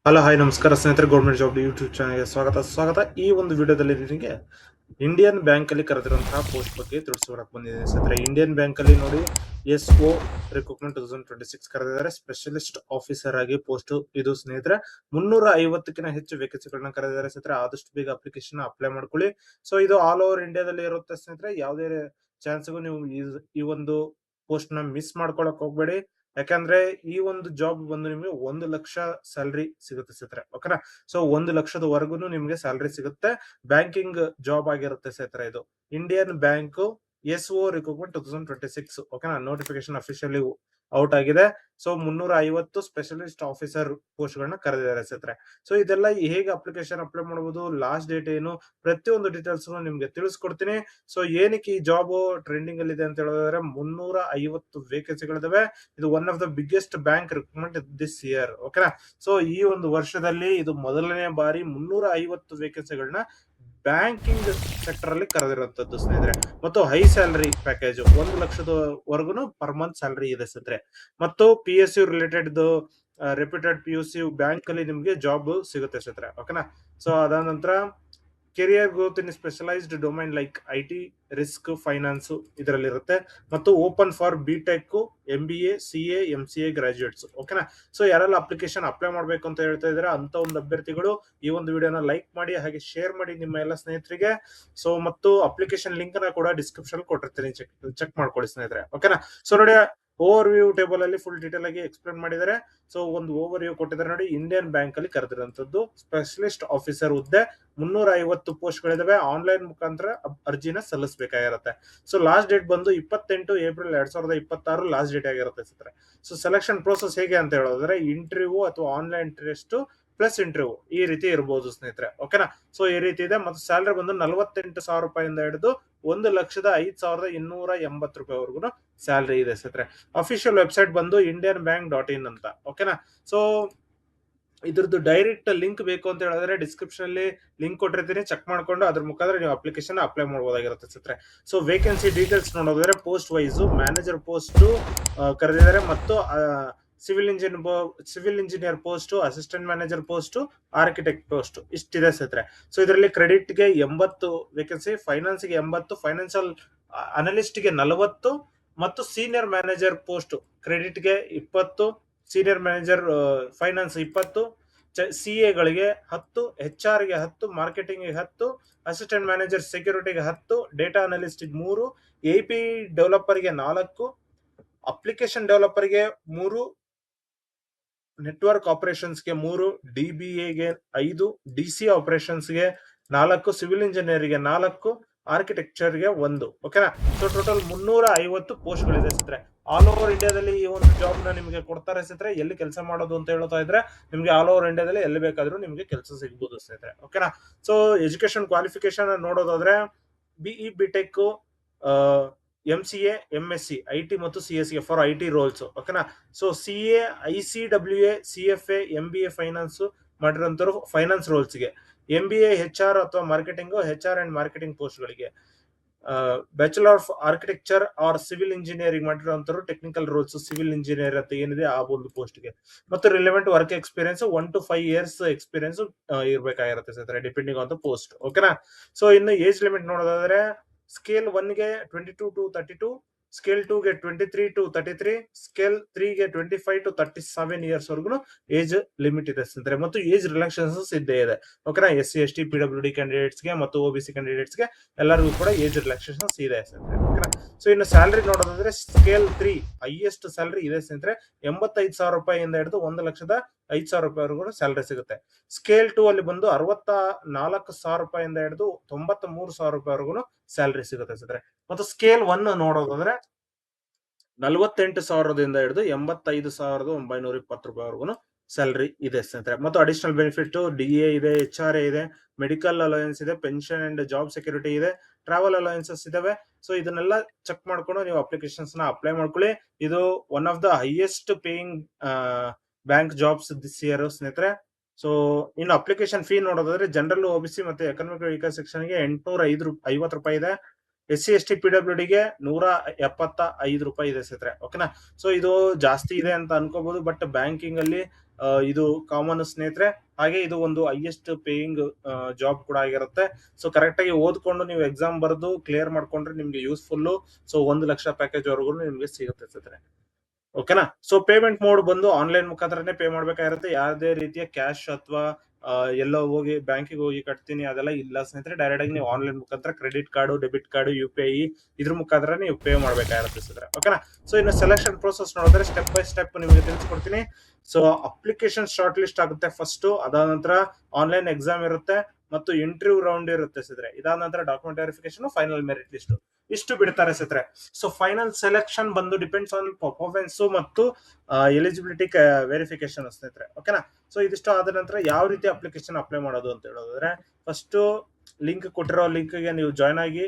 Hello hi ನಮಸ್ಕಾರ ಸ್ನೇಹಿತರೆ, government job YouTube ಚಾನಲ್ಗೆ ಸ್ವಾಗತ. ಈ ಒಂದು ವಿಡಿಯೋದಲ್ಲಿ ನಿಮಗೆ ಇಂಡಿಯನ್ ಬ್ಯಾಂಕ್ ಅಲ್ಲಿ ಕರೆದಿರುವಂತಹ ಪೋಸ್ಟ್ ಬಗ್ಗೆ ತಿಳಿಸ್ಕೊಡಕ್ ಬಂದಿದ್ದೀನಿ ಸ್ನೇಹಿತರೆ. ಇಂಡಿಯನ್ ಬ್ಯಾಂಕ್ ಅಲ್ಲಿ ನೋಡಿ SO ರಿಕ್ರೂಟ್ಮೆಂಟ್ 2026 ಕರೆದಿದ್ದಾರೆ. ಸ್ಪೆಷಲಿಸ್ಟ್ ಆಫೀಸರ್ ಆಗಿ ಪೋಸ್ಟ್ ಇದು ಸ್ನೇಹಿತರೆ. 350ಕ್ಕಿಂತ ಹೆಚ್ಚು ವೇಕೆನ್ಸಿಗಳನ್ನ ಕರೆದಿದ್ದಾರೆ ಸ್ನೇಹಿತರೆ. ಆದಷ್ಟು ಬೇಗ ಅಪ್ಲಿಕೇಶನ್ ಅಪ್ಲೈ ಮಾಡ್ಕೊಳ್ಳಿ. ಸೊ ಇದು ಆಲ್ ಓವರ್ ಇಂಡಿಯಾದಲ್ಲಿ ಇರುತ್ತೆ ಸ್ನೇಹಿತರೆ. ಯಾವುದೇ ಚಾನ್ಸ್ಗೂ ನೀವು ಈ ಒಂದು ಪೋಸ್ಟ್ ನ ಮಿಸ್ ಮಾಡ್ಕೊಳಕ್ ಹೋಗ್ಬೇಡಿ. ಯಾಕಂದ್ರೆ ಈ ಒಂದು ಜಾಬ್ ಬಂದು ನಿಮಗೆ 1 ಲಕ್ಷ ಸ್ಯಾಲರಿ ಸಿಗುತ್ತೆ ಸ್ನೇಹಿತರೆ. ಓಕೆನಾ. ಸೊ 1 ಲಕ್ಷದವರೆಗೂ ನಿಮಗೆ ಸ್ಯಾಲರಿ ಸಿಗುತ್ತೆ. ಬ್ಯಾಂಕಿಂಗ್ ಜಾಬ್ ಆಗಿರುತ್ತೆ ಸ್ನೇಹಿತರೆ. ಇದು ಇಂಡಿಯನ್ ಬ್ಯಾಂಕ್ SO ರಿಕ್ರೂಟ್ಮೆಂಟ್ 2026. ಓಕೆನಾ. ನೋಟಿಫಿಕೇಶನ್ ಅಫಿಷಿಯಲಿ ಔಟ್ ಆಗಿದೆ. ಸೊ 350 ಸ್ಪೆಷಲಿಸ್ಟ್ ಆಫೀಸರ್ ಪೋಸ್ಟ್ ಗಳನ್ನ ಕರೆದಿದ್ದಾರೆ ಸ್ನೇಹಿತರೆ. ಸೊ ಇದೆಲ್ಲ ಹೇಗೆ ಅಪ್ಲಿಕೇಶನ್ ಅಪ್ಲೈ ಮಾಡಬಹುದು, ಲಾಸ್ಟ್ ಡೇಟ್ ಏನು, ಪ್ರತಿಯೊಂದು ಡೀಟೇಲ್ಸ್ ನಿಮ್ಗೆ ತಿಳಿಸ್ಕೊಡ್ತೀನಿ. ಸೊ ಏನಕ್ಕೆ ಈ ಜಾಬ್ ಟ್ರೆಂಡಿಂಗ್ ಅಲ್ಲಿ ಇದೆ ಅಂತ ಹೇಳಿದ್ರೆ 350 ವೇಕೆನ್ಸಿಗಳಿದಾವೆ. ಇದು one of the biggest bank recruitment this year. ಓಕೆನಾ. ಸೊ ಈ ಒಂದು ವರ್ಷದಲ್ಲಿ ಇದು ಮೊದಲನೇ ಬಾರಿ 350 ವೇಕೆನ್ಸಿಗಳನ್ನ ಬ್ಯಾಂಕಿಂಗ್ ಸೆಕ್ಟರ್ ಅಲ್ಲಿ ಕರೆದಿರುವಂತದ್ದು ಸ್ನೇಹಿತರೆ. ಮತ್ತು ಹೈ ಸ್ಯಾಲರಿ ಪ್ಯಾಕೇಜ್ 1 ಲಕ್ಷದವರೆಗೂ ಪರ್ ಮಂತ್ ಸ್ಯಾಲರಿ ಇದೆ ಸ್ನೇಹಿತರೆ. ಮತ್ತು PSU related reputed PSU bank ಅಲ್ಲಿ ನಿಮ್ಗೆ ಜಾಬ್ ಸಿಗುತ್ತೆ ಸ್ನೇಹಿತರೆ. ಓಕೆನಾ. ಸೊ ಅದಾದ ನಂತರ career growth in specialised domain like IT, risk, finance ಇದರಲ್ಲಿ ಇರುತ್ತೆ. ಮತ್ತು open for BTech, MBA, CA, MCA graduates. ಓಕೆನಾ. ಸೊ ಯಾರೆಲ್ಲ ಅಪ್ಲಿಕೇಶನ್ ಅಪ್ಲೈ ಮಾಡ್ಬೇಕು ಅಂತ ಹೇಳ್ತಾ ಇದಾರೆ ಅಂತ ಒಂದು ಅಭ್ಯರ್ಥಿಗಳು ಈ ಒಂದು ವಿಡಿಯೋನ ಲೈಕ್ ಮಾಡಿ, ಹಾಗೆ ಶೇರ್ ಮಾಡಿ ನಿಮ್ಮ ಎಲ್ಲ ಸ್ನೇಹಿತರಿಗೆ. ಸೊ ಮತ್ತು ಅಪ್ಲಿಕೇಶನ್ ಲಿಂಕ್ ನ ಕೂಡ ಡಿಸ್ಕ್ರಿಪ್ಷನ್ ಕೊಟ್ಟಿರ್ತೀನಿ, ಚೆಕ್ ಮಾಡ್ಕೊಳ್ಳಿ ಸ್ನೇಹಿತರೆ. ಓಕೆನಾ. ಸೊ ನೋಡಿ, ಓವರ್ ವ್ಯೂ ಟೇಬಲ್ ಅಲ್ಲಿ ಫುಲ್ ಡೀಟೇಲ್ ಆಗಿ ಎಕ್ಸ್ಪ್ಲೇನ್ ಮಾಡಿದ್ದಾರೆ. ಸೊ ಒಂದು ಓವರ್ ವ್ಯೂ ಕೊಟ್ಟಿದ್ದಾರೆ ನೋಡಿ. ಇಂಡಿಯನ್ ಬ್ಯಾಂಕ್ ಅಲ್ಲಿ ಕರೆದಿರುವಂತದ್ದು ಸ್ಪೆಷಲಿಸ್ಟ್ ಆಫೀಸರ್ ಹುದ್ದೆ. 350 ಪೋಸ್ಟ್ ಗಳಿದಾವೆ. ಆನ್ಲೈನ್ ಮುಖಾಂತರ ಅರ್ಜಿನ ಸಲ್ಲಿಸಬೇಕಾಗಿರುತ್ತೆ. ಸೊ ಲಾಸ್ಟ್ ಡೇಟ್ ಬಂದು 28 ಏಪ್ರಿಲ್ 2026 ಲಾಸ್ಟ್ ಡೇಟ್ ಆಗಿರುತ್ತೆ ಸ್ನೇಹಿತರೆ. ಸೊ ಸೆಲೆಕ್ಷನ್ ಪ್ರೋಸೆಸ್ ಹೇಗೆ ಅಂತ ಹೇಳಿದ್ರೆ ಇಂಟರ್ವ್ಯೂ ಅಥವಾ ಆನ್ಲೈನ್ ಟೆಸ್ಟ್ ಪ್ಲಸ್ ಇಂಟರ್ವ್ಯೂ ಈ ರೀತಿ ಇರಬಹುದು ಸ್ನೇಹಿತರೆ. ಓಕೆನಾ. ಸೊ ಈ ರೀತಿ ಇದೆ. ಮತ್ತು ಸ್ಯಾಲರಿ ಬಂದು 48,000 ರೂಪಾಯಿಂದ ಹಿಡಿದು 1,05,280 ರೂಪಾಯಿವರೆಗೂ ಸ್ಯಾಲರಿ ಇದೆ ಸ್ನೇಹಿತರೆ. ಅಫಿಷಿಯಲ್ ವೆಬ್ಸೈಟ್ ಬಂದು indianbank.in ಅಂತ. ಓಕೆನಾ. ಸೊ ಇದ್ರದ್ದು ಡೈರೆಕ್ಟ್ ಲಿಂಕ್ ಬೇಕು ಅಂತ ಹೇಳಿದ್ರೆ ಡಿಸ್ಕ್ರಿಪ್ಷನ್ ಅಲ್ಲಿ ಲಿಂಕ್ ಕೊಟ್ಟಿರ್ತೀನಿ, ಚೆಕ್ ಮಾಡ್ಕೊಂಡು ಅದ್ರ ಮುಖಾಂತರ ನೀವು ಅಪ್ಲಿಕೇಶನ್ ಅಪ್ಲೈ ಮಾಡಬಹುದಾಗಿರುತ್ತೆ ಸ್ನೇಹಿತರೆ. ಸೊ ವೇಕೆನ್ಸಿ ಡೀಟೇಲ್ಸ್ ನೋಡೋದಾದ್ರೆ ಪೋಸ್ಟ್ ವೈಸ್ ಮ್ಯಾನೇಜರ್ ಪೋಸ್ಟ್ ಕರೆದಿದ್ದಾರೆ. ಮತ್ತು civil engineer post, assistant manager post, architect post ಇಷ್ಟಿದೆ ಸ್ನೇಹಿತರೆ. ಸೊ ಇದರಲ್ಲಿ ಕ್ರೆಡಿಟ್ ಗೆ 80 ವೇಕೆನ್ಸಿ, ಫೈನಾನ್ಸ್ ಗೆ 80, ಫೈನಾನ್ಷಿಯಲ್ ಅನಲಿಸ್ಟ್ ಗೆ 40, ಮತ್ತು ಸೀನಿಯರ್ ಮ್ಯಾನೇಜರ್ ಪೋಸ್ಟ್ ಕ್ರೆಡಿಟ್ ಗೆ 20, ಸೀನಿಯರ್ ಮ್ಯಾನೇಜರ್ ಫೈನಾನ್ಸ್ 20, CA ಗಳಿಗೆ 10, HR ಗೆ 10, ಮಾರ್ಕೆಟಿಂಗ್ ಗೆ 10, ಅಸಿಸ್ಟೆಂಟ್ ಮ್ಯಾನೇಜರ್ ಸೆಕ್ಯೂರಿಟಿಗೆ 10, ಡೇಟಾ ಅನಲಿಸ್ಟ್ 3, API ಡೆವಲಪರ್ ಗೆ 4, ಅಪ್ಲಿಕೇಶನ್ ಡೆವಲಪರ್ ಗೆ 3, ನೆಟ್ವರ್ಕ್ ಆಪರೇಷನ್ಸ್ ಗೆ 3, DBA ಗೆ 5, DC ಆಪರೇಷನ್ಸ್ ಗೆ 4, ಸಿವಿಲ್ ಇಂಜಿನಿಯರ್ ಗೆ 4, ಆರ್ಕಿಟೆಕ್ಚರ್ ಗೆ 1. ಓಕೆನಾ. ಸೊ ಟೋಟಲ್ 350 ಪೋಸ್ಟ್ ಗಳಿದೆ ಸ್ನೇಹಿತರೆ. ಆಲ್ ಓವರ್ ಇಂಡಿಯಾದಲ್ಲಿ ಈ ಒಂದು ಜಾಬ್ ನ ನಿಮಗೆ ಕೊಡ್ತಾರೆ ಸ್ನೇಹಿತರೆ. ಎಲ್ಲಿ ಕೆಲಸ ಮಾಡೋದು ಅಂತ ಹೇಳ್ತಾ ಇದ್ರೆ ನಿಮ್ಗೆ ಆಲ್ ಓವರ್ ಇಂಡಿಯಾದಲ್ಲಿ ಎಲ್ಲಿ ಬೇಕಾದ್ರೂ ನಿಮ್ಗೆ ಕೆಲಸ ಸಿಗಬಹುದು ಸ್ನೇಹಿತರೆ. ಓಕೆನಾ. ಸೊ ಎಜುಕೇಶನ್ ಕ್ವಾಲಿಫಿಕೇಶನ್ ನೋಡೋದಾದ್ರೆ BE, BTech, MCA, MSc, IT ಮತ್ತು CSE ಫಾರ್ IT ರೋಲ್ಸ್. ಓಕೆನಾ. So CA, ICWA, CFA, MBA finance ಮಾಡಿರೋಂಥವ್ರು ಫೈನಾನ್ಸ್ ರೋಲ್ಸ್ಗೆ, MBA HR ಅಥವಾ marketing, HR and marketing post ಗಳಿಗೆ, bachelor of architecture or civil engineering ಮಾಡಿರುವಂತರು technical roles civil engineer ಅಂತ ಏನಿದೆ ಆ ಒಂದು ಪೋಸ್ಟ್ ಗೆ. ಮತ್ತು relevant work experience 1 to 5 years experience ಇರ್ಬೇಕಾಗಿರುತ್ತೆ ಸ್ನೇಹಿತರೆ, ಡಿಪೆಂಡಿಂಗ್ ಆನ್ ದ ಪೋಸ್ಟ್. ಓಕೆನಾ. ಸೊ ಇನ್ನು ಏಜ್ ಲಿಮಿಟ್ ನೋಡೋದಾದ್ರೆ ಸ್ಕೇಲ್ 1 ಗೆ 22 to 32, ಸ್ಕೇಲ್ 2 ಗೆ 23 to 33, ಸ್ಕೇಲ್ 3 ಗೆ 25 to 37 ಇಯರ್ಸ್ ವರೆಗೂ ಏಜ್ ಲಿಮಿಟ್ ಇದೆ ಸ್ನೇಹಿತರೆ. ಮತ್ತು ಏಜ್ ರಿಲ್ಯಾಕ್ಸೇಷನ್ಸ್ ಇದ್ದೇ ಇದೆ. ಓಕೆನಾ. SC, ST, PWD ಕ್ಯಾಂಡಿಡೇಟ್ಸ್ ಗೆ ಮತ್ತು OBC ಕ್ಯಾಂಡಿಡೇಟ್ಸ್ ಗೆ ಎಲ್ಲರಿಗೂ ಕೂಡ ಏಜ್ ರಿಲ್ಯಾಕ್ಸೇಷನ್ಸ್ ಇದೆ ಸ್ನೇಹಿತರೆ. ಓಕೆನಾ. ಸೊ ಇನ್ನು ಸ್ಯಾಲರಿ ನೋಡೋದಾದ್ರೆ ಸ್ಕೇಲ್ 3 ಹೈಯೆಸ್ಟ್ ಸ್ಯಾಲರಿ ಇದೆ ಸ್ನೇಹಿತರೆ. 85,000 ರೂಪಾಯಿಯಿಂದ ಹಿಡಿದು 1,05,000 ರೂಪಾಯಿವರೆಗೂ ಸ್ಯಾಲರಿ ಸಿಗುತ್ತೆ. ಸ್ಕೇಲ್ 2 ಅಲ್ಲಿ ಬಂದು 64,000 ರೂಪಾಯಿಯಿಂದ ಹಿಡಿದು 93,000 ರೂಪಾಯಿವರೆಗೂ ಸ್ಯಾಲರಿ ಸಿಗುತ್ತೆ ಸ್ನೇಹಿತರೆ. ಮತ್ತು ಸ್ಕೇಲ್ 1 ನೋಡೋದಾದ್ರೆ 48,000ದಿಂದ ಹಿಡಿದು 85,920 ರೂಪಾಯಿವರೆಗೂ ಸ್ಯಾಲರಿ ಇದೆ ಸ್ನೇಹಿತರೆ. ಮತ್ತು ಅಡಿಷನಲ್ ಬೆನಿಫಿಟ್ DA ಇದೆ, HRA ಇದೆ, ಮೆಡಿಕಲ್ ಅಲೋಯನ್ಸ್ ಇದೆ, ಪೆನ್ಷನ್ ಅಂಡ್ ಜಾಬ್ ಸೆಕ್ಯೂರಿಟಿ ಇದೆ, ಟ್ರಾವೆಲ್ ಅಲೋಯನ್ಸಸ್ ಇದಾವೆ. ಸೊ ಇದನ್ನೆಲ್ಲ ಚೆಕ್ ಮಾಡ್ಕೊಂಡು ನೀವು ಅಪ್ಲಿಕೇಶನ್ಸ್ ನ ಅಪ್ಲೈ ಮಾಡ್ಕೊಳ್ಳಿ. ಇದು one of the highest paying bank jobs this year ಸ್ನೇಹಿತರೆ. ಸೊ ಇನ್ನು ಅಪ್ಲಿಕೇಶನ್ ಫೀ ನೋಡೋದಾದ್ರೆ ಜನರಲ್, OBC ಮತ್ತೆ ಎಕನಾಮಿಕ್ ವೆಹಿಕಲ್ ಸೆಕ್ಷನ್ ಗೆ 850 ರೂಪಾಯಿ ಇದೆ. SC, ST, PWD ಗೆ 175 ರೂಪಾಯಿ ಇದೆ ಸ್ನೇಹಿತರೆ. ಓಕೆನಾ. ಸೊ ಇದು ಜಾಸ್ತಿ ಇದೆ ಅಂತ ಅನ್ಕೋಬಹುದು, ಬಟ್ ಬ್ಯಾಂಕಿಂಗ್ ಅಲ್ಲಿ ಇದು ಕಾಮನ್ ಸ್ನೇಹಿತರೆ. ಹಾಗೆ ಇದು ಒಂದು ಹೈಯೆಸ್ಟ್ ಪೇಯಿಂಗ್ ಜಾಬ್ ಕೂಡ ಆಗಿರುತ್ತೆ. ಸೊ ಕರೆಕ್ಟ್ ಆಗಿ ಓದ್ಕೊಂಡು ನೀವು ಎಕ್ಸಾಮ್ ಬರೆದು ಕ್ಲಿಯರ್ ಮಾಡ್ಕೊಂಡ್ರೆ ನಿಮ್ಗೆ ಯೂಸ್ಫುಲ್. ಸೊ 1 ಲಕ್ಷ ಪ್ಯಾಕೇಜ್ ವರೆಗೂ ನಿಮ್ಗೆ ಸಿಗುತ್ತೆ ಸ್ನೇಹಿತರೆ. ಓಕೆನಾ. ಸೊ ಪೇಮೆಂಟ್ ಮೋಡ್ ಬಂದು ಆನ್ಲೈನ್ ಮುಖಾಂತರನೇ ಪೇ ಮಾಡ್ಬೇಕಾಗಿರುತ್ತೆ. ಯಾವುದೇ ರೀತಿಯ ಕ್ಯಾಶ್ ಅಥವಾ ಎಲ್ಲೋ ಹೋಗಿ ಬ್ಯಾಂಕಿಗೆ ಹೋಗಿ ಕಟ್ತೀನಿ ಅದೆಲ್ಲ ಇಲ್ಲ ಸ್ನೇಹಿತರೆ. ಡೈರೆಕ್ಟ್ ಆಗಿ ನೀವು ಆನ್ಲೈನ್ ಮುಖಾಂತರ credit card, debit card, UPI ಇದ್ರ ಮುಖಾಂತರ ನೀವು ಪೇ ಮಾಡ್ಬೇಕಾಗಿರುತ್ತೆ ಸ್ನೇಹಿತರೆ. ಓಕೆನಾ. ಸೊ ಇನ್ನು ಸೆಲೆಕ್ಷನ್ ಪ್ರೋಸೆಸ್ ನೋಡಿದ್ರೆ ಸ್ಟೆಪ್ ಬೈ ಸ್ಟೆಪ್ ನಿಮಗೆ ತಿಳಿಸ್ಕೊಡ್ತೀನಿ. ಸೊ ಅಪ್ಲಿಕೇಶನ್ ಶಾರ್ಟ್ ಲಿಸ್ಟ್ ಆಗುತ್ತೆ ಫಸ್ಟ್. ಅದಾದ ನಂತರ ಆನ್ಲೈನ್ ಎಕ್ಸಾಮ್ ಇರುತ್ತೆ ಮತ್ತು ಇಂಟರ್ವ್ಯೂ ರೌಂಡ್ ಇರುತ್ತೆ ಸ್ನೇಹಿತರೆ. ಇದಾದ ನಂತರ document verification, final merit list ಇಷ್ಟು ಬಿಡ್ತಾರೆ ಸ್ನೇಹಿತರೆ. ಸೊ ಫೈನಲ್ ಸೆಲೆಕ್ಷನ್ ಬಂದು ಡಿಪೆಂಡ್ಸ್ ಆನ್ ಪರ್ಫಾರ್ಮೆನ್ಸ್ ಮತ್ತು ಎಲಿಜಿಬಿಲಿಟಿ ವೆರಿಫಿಕೇಶನ್ ಸ್ನೇಹಿತರೆ. ಓಕೆನಾ. ಸೊ ಇದಿಷ್ಟು ಆದ ನಂತರ ಯಾವ ರೀತಿ ಅಪ್ಲಿಕೇಶನ್ ಅಪ್ಲೈ ಮಾಡೋದು ಅಂತ ಹೇಳೋದಾದ್ರೆ, ಫಸ್ಟ್ ಲಿಂಕ್ ಕೊಟ್ಟಿರೋ ಲಿಂಕ್ಗೆ ನೀವು ಜಾಯ್ನ್ ಆಗಿ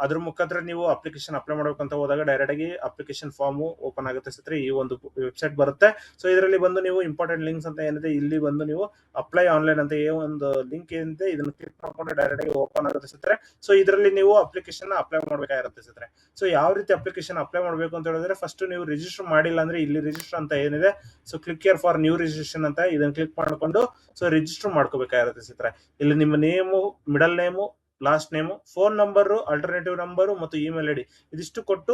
ಅದ್ರ ಮುಖಾಂತರ ನೀವು ಅಪ್ಲಿಕೇಶನ್ ಅಪ್ಲೈ ಮಾಡ್ಬೇಕಂತ ಹೋದಾಗ ಡೈರೆಕ್ಟ್ ಆಗಿ ಅಪ್ಲಿಕೇಶನ್ ಫಾರ್ಮ್ ಓಪನ್ ಆಗುತ್ತೆ ಸ್ನೇಹಿತರೆ. ಈ ಒಂದು ವೆಬ್ಸೈಟ್ ಬರುತ್ತೆ. ಸೊ ಇದರಲ್ಲಿ ಬಂದು ನೀವು ಇಂಪಾರ್ಟೆಂಟ್ ಲಿಂಕ್ಸ್ ಅಂತ ಏನಿದೆ ಇಲ್ಲಿ ಬಂದು ನೀವು ಅಪ್ಲೈ ಆನ್ಲೈನ್ ಅಂತ ಒಂದು ಲಿಂಕ್ ಏನಿದೆ ಇದನ್ನು ಕ್ಲಿಕ್ ಮಾಡ್ಕೊಂಡು ಡೈರೆಕ್ಟ್ ಆಗಿ ಓಪನ್ ಆಗುತ್ತೆ ಸ್ನೇಹಿತರೆ. ಸೊ ಇದರಲ್ಲಿ ನೀವು ಅಪ್ಲಿಕೇಶನ್ ಅಪ್ಲೈ ಮಾಡ್ಬೇಕಾಗಿರುತ್ತೆ ಸ್ನೇಹಿತರೆ. ಸೊ ಯಾವ ರೀತಿ ಅಪ್ಲಿಕೇಶನ್ ಅಪ್ಲೈ ಮಾಡಬೇಕು ಅಂತ ಹೇಳಿದ್ರೆ, ಫಸ್ಟ್ ನೀವು ರಿಜಿಸ್ಟರ್ ಮಾಡಿಲ್ಲ ಅಂದ್ರೆ ಇಲ್ಲಿ ರಿಜಿಸ್ಟರ್ ಅಂತ ಏನಿದೆ, so click here for new registration ಅಂತ ಇದನ್ನ ಕ್ಲಿಕ್ ಮಾಡ್ಕೊಂಡು ಸೊ ರಿಜಿಸ್ಟರ್ ಮಾಡ್ಕೋಬೇಕಾಗಿರುತ್ತೆ ಸ್ನೇಹಿತರೆ. ಇಲ್ಲಿ ನಿಮ್ಮ name, middle name, last name, phone number, alternative number ಮತ್ತು ಇಮೇಲ್ ID ಇದಿಷ್ಟು ಕೊಟ್ಟು